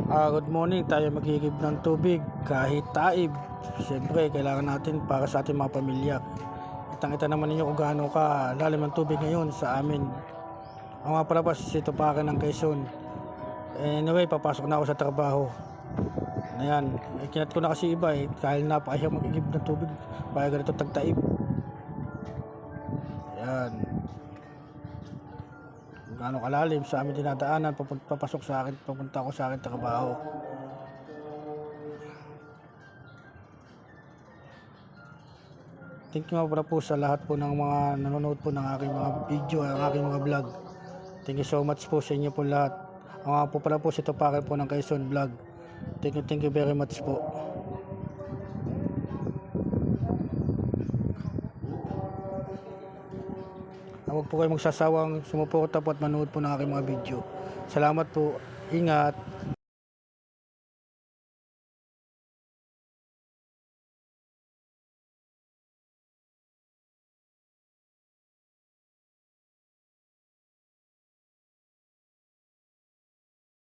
Good morning. Tayo maghihigib ng tubig kahit taib. Siyempre, kailangan natin para sa ating mga pamilya. Kitang-kita naman ninyo kung gaano ka lalim ang tubig ngayon sa amin. Ako nga pala pa si Tupacan ng Quezon. Anyway, papasok na ako sa trabaho. Ayan, kinat ko na kasi iba dahil napakahirap maghigib ng tubig para ganito tagtaib. Ayan. Gaano kalalim sa amin dinadaanan, papasok sa akin, papunta ako sa akin trabaho. Thank you nga pala po sa lahat po ng mga nanonood po ng aking mga video, ang aking mga vlog. Thank you so much po sa inyo po lahat. Ako nga po pala po si Tupacan po ng Quezon Vlog. Thank you very much po. Huwag po kayo magsasawang sumuporta po at manood po ng aking mga video. Salamat po. Ingat.